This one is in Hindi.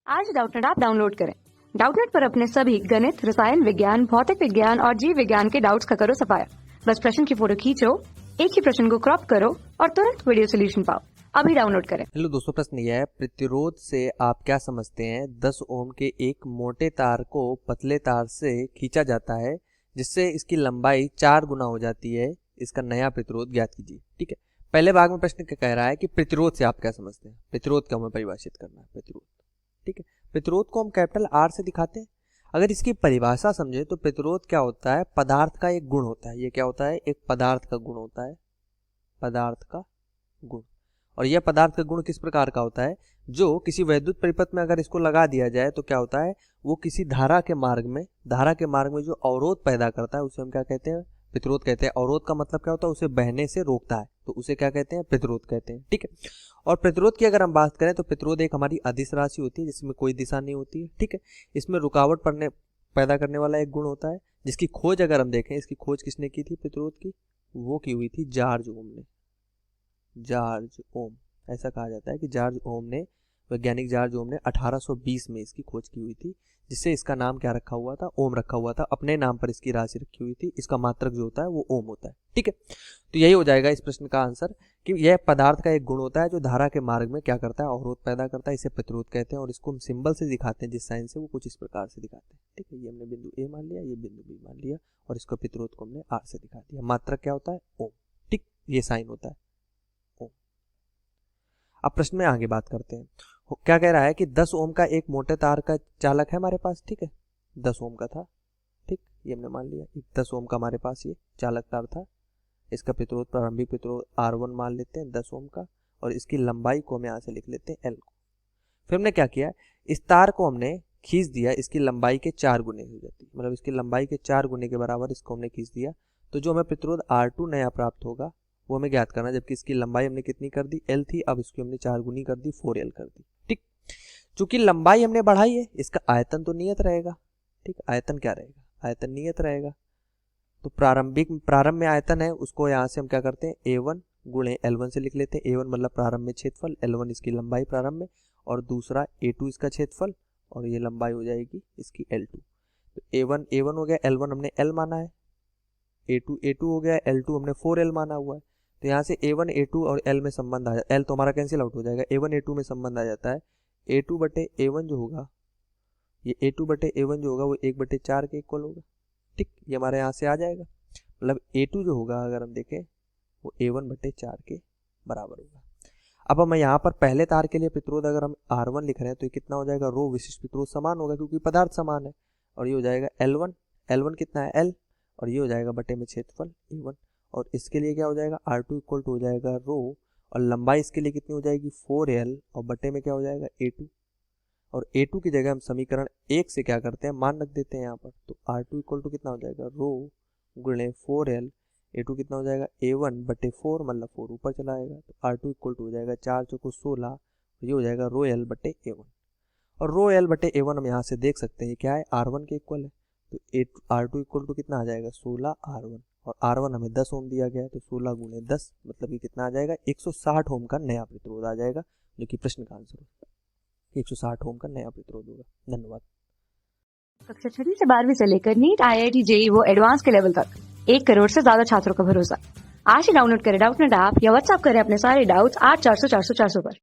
आज डाउटनेट ऐप डाउनलोड करें। डाउटनेट पर अपने सभी गणित, रसायन विज्ञान, भौतिक विज्ञान और जीव विज्ञान के डाउट्स का करो सफाया। बस प्रश्न की फोटो खींचो, एक ही प्रश्न को क्रॉप करो और तुरंत वीडियो सोल्यूशन पाओ। अभी डाउनलोड करें। हेलो दोस्तों, प्रश्न यह है, प्रतिरोध से आप क्या समझते हैं? 10 ओम के एक मोटे तार को पतले तार से खींचा जाता है जिससे इसकी लंबाई 4 गुना हो जाती है। इसका नया प्रतिरोध ज्ञात कीजिए। ठीक है, पहले भाग में प्रश्न क्या कह रहा है कि प्रतिरोध से आप क्या समझते हैं। प्रतिरोध को हमें परिभाषित करना है। प्रतिरोध, ठीक है, प्रतिरोध को हम कैपिटल आर से दिखाते हैं। अगर इसकी परिभाषा समझे तो प्रतिरोध क्या होता है? पदार्थ का एक गुण होता है। ये क्या होता है? एक पदार्थ का गुण होता है। पदार्थ का गुण। और यह पदार्थ का गुण किस प्रकार का होता है? जो किसी वैद्युत परिपथ में अगर इसको लगा दिया जाए तो क्या होता है? वो किसी धारा के मार्ग में जो अवरोध पैदा करता है उसे हम क्या कहते हैं? प्रतिरोध कहते हैं। अवरोध का मतलब क्या होता है? उसे बहने से रोकता है, तो उसे क्या कहते हैं? प्रतिरोध कहते हैं। ठीक है, और प्रतिरोध की अगर हम बात करें तो प्रतिरोध एक हमारी अदिश राशि होती है जिसमें कोई दिशा नहीं होती है। ठीक है, इसमें रुकावट पैदा करने वाला एक गुण होता है, जिसकी खोज अगर हम देखें, इसकी खोज किसने की थी प्रतिरोध की? वो की हुई थी जॉर्ज ओम ने। जॉर्ज ओम, ऐसा कहा जाता है कि वैज्ञानिक जॉर्ज ओम ने 1820 में इसकी खोज की हुई थी, जिससे इसका नाम क्या रखा हुआ था? ओम रखा हुआ था। अपने नाम पर इसकी राशि रखी हुई थी। इसका मात्रक जो होता है वो ओम होता है। ठीक है, तो यही हो जाएगा इस प्रश्न का आंसर कि यह पदार्थ का एक गुण होता है जो धारा के मार्ग में क्या करता है? अवरोध पैदा करता है। इसे प्रतिरोध कहते हैं और इसको हम सिंबल से दिखाते हैं। जिस साइन से, वो कुछ इस प्रकार से दिखाते हैं। ठीक है, ये हमने बिंदु ए मान लिया, ये बिंदु बी मान लिया और इसको प्रतिरोध को हमने आर से दिखा दिया। मात्रक क्या होता है? ओम। ठीक, ये साइन होता है ओम। अब प्रश्न में आगे बात करते हैं। क्या कह रहा है कि 10 ओम का एक मोटे तार का चालक है हमारे पास। ठीक है, 10 ओम का था। ठीक, ये हमने मान लिया। 10 ओम का हमारे पास ये चालक तार था। इसका प्रतिरोध, प्रारंभिक प्रतिरोध R1 मान लेते हैं 10 ओम का, और इसकी लंबाई को हम यहाँ से लिख लेते हैं L को। फिर हमने क्या किया? इस तार को हमने खींच दिया, इसकी लंबाई के 4 गुने हो जाती है, मतलब इसकी लंबाई के 4 गुने के बराबर इसको हमने खींच दिया। तो जो हमें प्रतिरोध R2 नया प्राप्त होगा वो हमें ज्ञात करना, जबकि इसकी लंबाई हमने कितनी कर दी? L थी, अब इसकी हमने 4 गुनी कर दी, 4L कर दी। ठीक, चूंकि लंबाई हमने बढ़ाई है, इसका आयतन तो नियत रहेगा। ठीक, आयतन क्या रहेगा? आयतन नियत रहेगा। तो प्रारंभ में आयतन है, उसको यहाँ से हम क्या करते हैं? A1 गुणे L1 से लिख लेते हैं। A1 मतलब प्रारंभ में क्षेत्रफल, L1 इसकी लंबाई प्रारंभ में, और दूसरा A2 इसका क्षेत्रफल, और ये लंबाई हो जाएगी इसकी L2। तो A1 हो गया, L1 हमने L माना है, A2 हो गया, L2 हमने 4L माना हुआ है। तो यहाँ से A1 A2 और L में संबंध आ जाता है। L तो हमारा कैंसिल आउट हो जाएगा, A1 A2 में संबंध आ जाता है। A2 बटे A1 जो होगा, ये A2 बटे A1 जो होगा वो 1/4 के इक्वल होगा। ठीक, ये हमारे यहाँ से आ जाएगा। मतलब A2 जो होगा अगर हम देखें वो A1/4 के बराबर होगा। अब हम यहाँ पर पहले तार के लिए प्रतिरोध अगर हम R1 लिख रहे हैं तो ये कितना हो जाएगा? रो विशिष्ट प्रतिरोध समान होगा क्योंकि पदार्थ समान है, और ये हो जाएगा L1 कितना है? L, और ये हो जाएगा बटे में क्षेत्रफल A1, और इसके लिए क्या हो जाएगा? R2 इक्वल टू हो जाएगा रो, और लंबाई इसके लिए कितनी हो जाएगी? 4L, और बटे में क्या हो जाएगा? A2, और A2 की जगह हम समीकरण 1 से क्या करते हैं? मान रख देते हैं यहाँ पर। तो R2 इक्वल टू कितना हो जाएगा? रो गुणे 4L, A2 कितना हो जाएगा? A1/4, मतलब 4 ऊपर चला आएगा। तो R2 इक्वल टू हो जाएगा 4 चौको 16, ये हो जाएगा रो L बटे A1, और रो L बटे A1 हम यहाँ से देख सकते हैं क्या है? R1 के इक्वल है। तो R2 इक्वल टू कितना आ जाएगा? 16 R1, और R1 हमें 10 ओम दिया गया है, तो 16 गुणे 10 मतलब कि कितना आ जाएगा? 160 ओम का नया प्रतिरोध आ जाएगा, जो कि प्रश्न का आंसर होगा। 160 ओम का नया प्रतिरोध होगा। धन्यवाद। कक्षा 6 से 12वीं से लेकर नीट, IIT, JEE वो एडवांस के लेवल तक 1 करोड़ से ज्यादा छात्रों का भरोसा। आज ही डाउनलोड करें डाउटनेट ऐप या व्हाट्सएप करें अपने सारे डाउट्स 8400 400 400 पर।